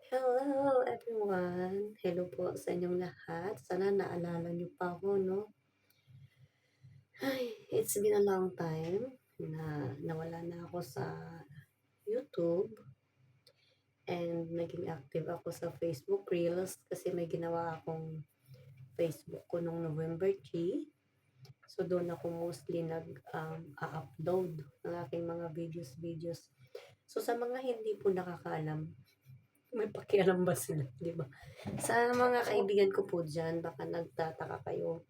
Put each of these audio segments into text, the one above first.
Hello everyone! Hello po sa inyong lahat. Sana naalala niyo pa ako, no? Ay, it's been a long time na nawala na ako sa YouTube and naging active ako sa Facebook Reels kasi may ginawa akong Facebook ko nung November 3. So doon ako mostly nag-upload ng aking mga videos. So sa mga hindi po nakakaalam, may pakialam ba sila, di ba? Sa mga kaibigan ko po dyan, baka nagtataka kayo.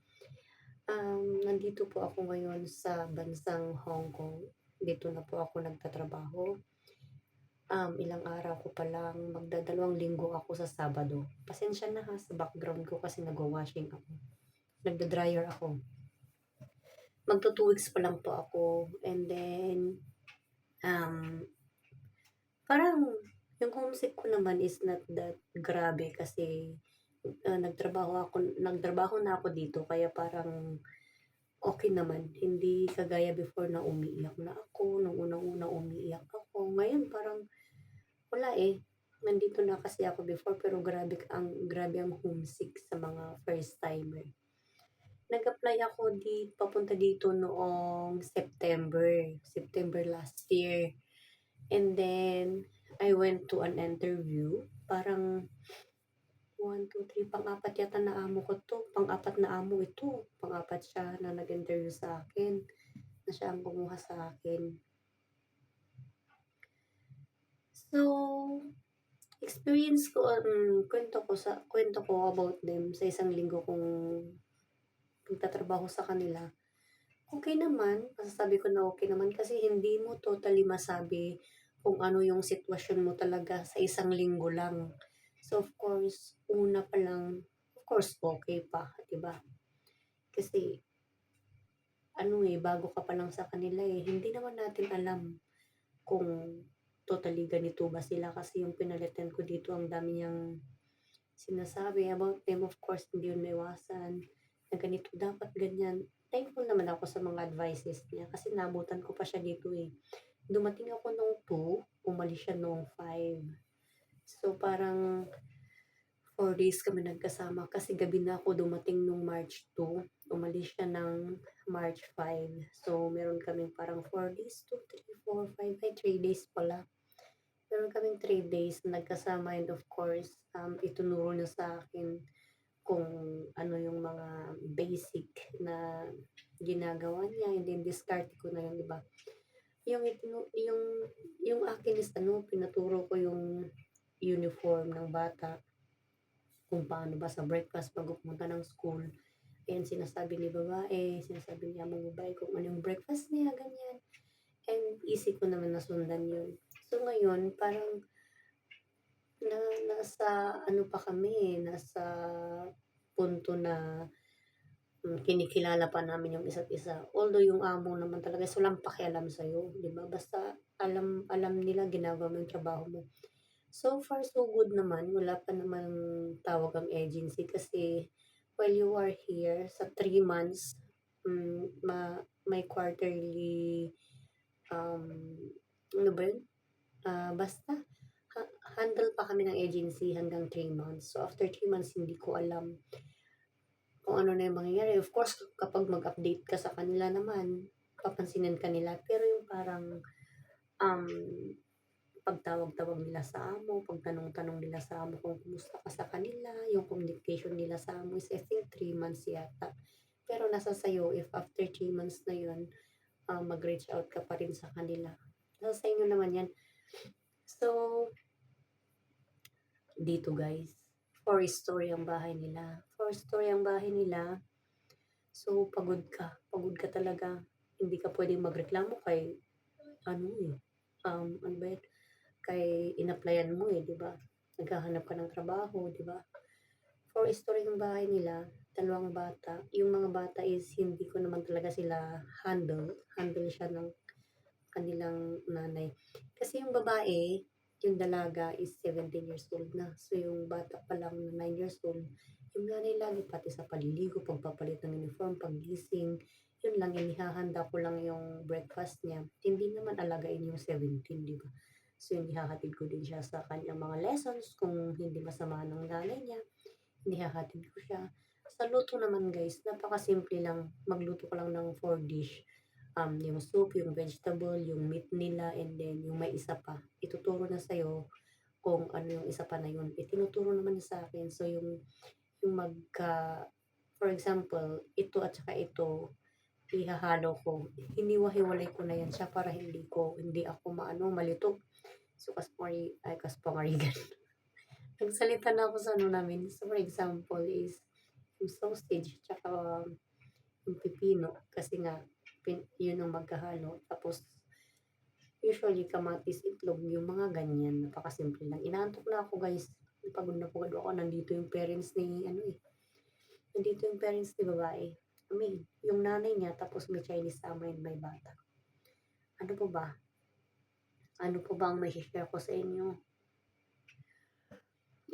Nandito po ako ngayon sa bansang Hong Kong. Dito na po ako nagtatrabaho. Ilang araw ko pa lang, magdadalawang linggo ako sa Sabado. Pasensya na ha sa background ko kasi nagwa-washing ako. Nagda-dryer ako. Magto 2 weeks pa lang po ako. And then, um, parang yung homesick ko naman is not that grabe kasi nagtrabaho na ako dito kaya parang okay naman. Hindi kagaya before na umiiyak na ako, nung unang-unang umiiyak ako. Ngayon parang wala eh. Nandito na kasi ako before pero grabe ang homesick sa mga first timer. Nag-apply ako papunta dito noong September last year. And then I went to an interview. Parang 1, 2, 3, pang-apat yata na amo ko 'to, pang-apat na amo ito, pang-apat siya na nag-interview sa akin, na siya ang kumuha sa akin. So, experience ko, kuwento ko about them sa isang linggo kong pagtatrabaho sa kanila. Okay naman, masasabi ko na okay naman kasi hindi mo totally masabi kung ano yung sitwasyon mo talaga sa isang linggo lang. So, of course, una pa lang, of course, okay pa, 'di ba? Kasi ano eh, bago ka pa lang sa kanila eh. Hindi naman natin alam kung totally ganito ba sila kasi yung pinalitan ko dito ang dami niyang sinasabi about them. Of course, hindi yun maiwasan na ganito dapat ganyan. Thankful naman ako sa mga advices niya kasi nabutan ko pa siya dito eh. Dumating ako nung 2, umalis siya nung 5. So parang 4 days kami nagkasama kasi gabi na ako dumating nung March 2. Umalis siya ng March 5. So meron kaming parang 4 days, 2, 3, 4, 5, ay 3 days pala. Meron kaming 3 days na nagkasama and of course, itinuro niya sa akin kung ano yung mga basic na ginagawa niya and then discard ko na yung iba. Yung yung akin is pinaturo ko yung uniform ng bata, kung paano ba sa breakfast bago pumunta ng school. Ayan, sinasabi ni babae, sinasabi niya mga babae kung ano yung breakfast niya, ganyan. And easy ko naman nasundan yun. So ngayon, parang nasa ano pa kami, nasa punto na kinikilala pa namin yung isa't isa. Although yung amo naman talaga is walang pakialam sa'yo, di ba? Basta alam nila ginagawa mo yung trabaho mo. So far, so good naman. Wala pa naman tawag ang agency kasi while you are here sa 3 months, may quarterly, um, ano ba yun? Basta, handle pa kami ng agency hanggang 3 months. So after 3 months, hindi ko alam kung ano na yung mangyayari. Of course, kapag mag-update ka sa kanila naman, papansinin ka nila. Pero yung parang um, pagtawag-tawag nila sa amo, pagtanong-tanong nila sa amo kung kumusta ka sa kanila, yung communication nila sa amo is I think 3 months yata. Pero nasa sayo if after 3 months na yun, mag-reach out ka pa rin sa kanila. Nasa sa inyo naman yan. So, dito guys, 4 story ang bahay nila. 4 story ang bahay nila. So, pagod ka talaga. Hindi ka pwedeng magreklamo kay, ano ba yun? Kay in-applyan mo eh, di ba? Naghahanap ka ng trabaho, di ba? 4 story yung bahay nila, 2 bata. Yung mga bata is hindi ko naman talaga sila handle siya ng kanilang nanay. Kasi yung babae, yung dalaga is 17 years old na. So yung bata pa lang na 9 years old, yung nanay lagi pati sa paliligo, pagpapalit ng uniform, paggising, yun lang, inihahanda ko lang yung breakfast niya. Hindi naman alagain yung 17, di ba? So, yun ihahatid ko din siya sa kanyang mga lessons kung hindi masama ng nanay niya, inihahatid ko siya. Sa luto naman guys, napakasimple lang, magluto ka lang ng 4 dish. Yung soup, yung vegetable, yung meat nila, and then yung may isa pa. Ituturo na sa'yo kung ano yung isa pa na yun. Itinuturo naman niya sa akin. So, yung for example, ito at saka ito, ihahalo ko. Hiniwa-hiwalay ko na yan siya para hindi ako malito. So, kaspangarigan. Nagsalita na ako sa ano namin. So, for example is, yung sausage, tsaka yung pipino. Kasi nga, yun ang magkahalo. Tapos, usually, kamatis, itlog, yung mga ganyan. Napakasimple lang. Inaantok na ako, guys. Pagod ako. Nandito yung parents nandito yung parents ni babae. Yung nanay niya, tapos may Chinese tama and may bata. Ano po ba? Ano po ba ang may share ko sa inyo?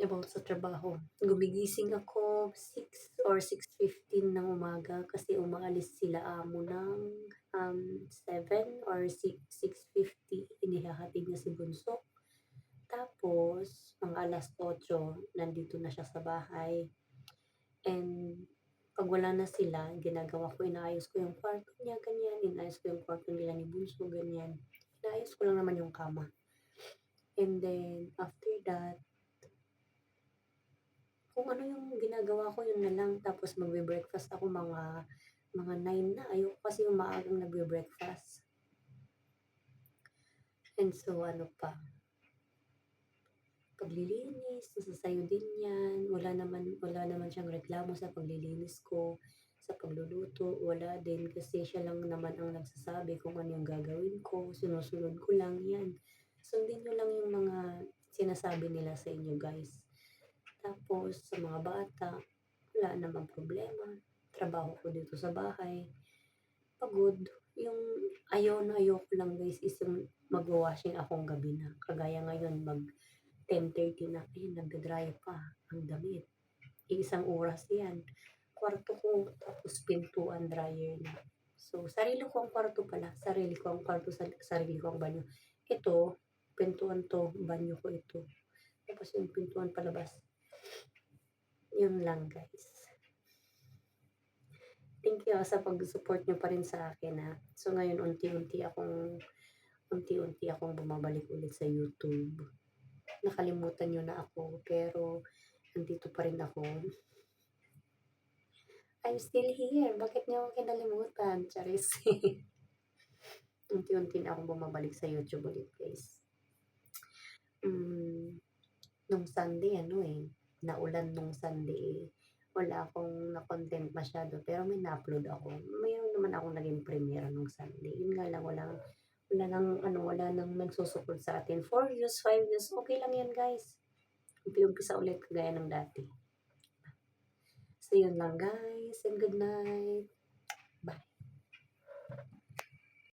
About sa trabaho. Gumigising ako 6 or 6:15 ng umaga kasi umaalis sila amo ng 7 or 6:50. Inihahatid niya si Bunso. Tapos, mga alas 8, nandito na siya sa bahay. And pag wala na sila, ginagawa ko, inaayos ko yung kwarto niya, ganyan. Inaayos ko yung kwarto nila ni Bunso, ganyan. Inaayos ko lang naman yung kama. And then, after that, kung ano yung ginagawa ko, yun na lang. Tapos magbe-breakfast ako mga 9 na. Ayoko kasi yung maagang nagbe-breakfast. And so, ano pa, paglilinis, nasasayo din yan. Wala naman siyang reklamo sa paglilinis ko, sa pagluluto. Wala din kasi siya lang naman ang nagsasabi kung ano yung gagawin ko. Sinusunod ko lang yan. Sundin nyo lang yung mga sinasabi nila sa inyo, guys. Tapos, sa mga bata, wala namang problema. Trabaho ko dito sa bahay. Pagod. Yung ayaw ko lang guys is yung mag-washing akong gabi na. Kagaya ngayon, 10:30 na. Nagda-dry pa ang damit. Isang oras yan. Kwarto ko, tapos pintuan, dryer na. So, sarili ko ang kwarto pala. Sarili ko ang kwarto, sarili ko ang banyo. Ito, pintuan to, banyo ko ito. Tapos yung pintuan palabas. Yun lang guys. Thank you sa pag-support nyo pa rin sa akin ha. So ngayon unti-unti akong bumabalik ulit sa YouTube. Nakalimutan nyo na ako pero nandito pa rin ako. I'm still here. Bakit nyo ako kinalimutan? Charis. Unti-unti na akong bumabalik sa YouTube ulit guys. Nung Sunday naulan nung Sunday wala akong na-content masyado pero may na-upload ako. Mayroon naman akong naging premiere nung Sunday. Yun nga lang, wala nang nagsusupport sa atin. 4 views, 5 views, okay lang yan guys. Umpisa ulit kagaya ng dati. So yun lang guys, and good night.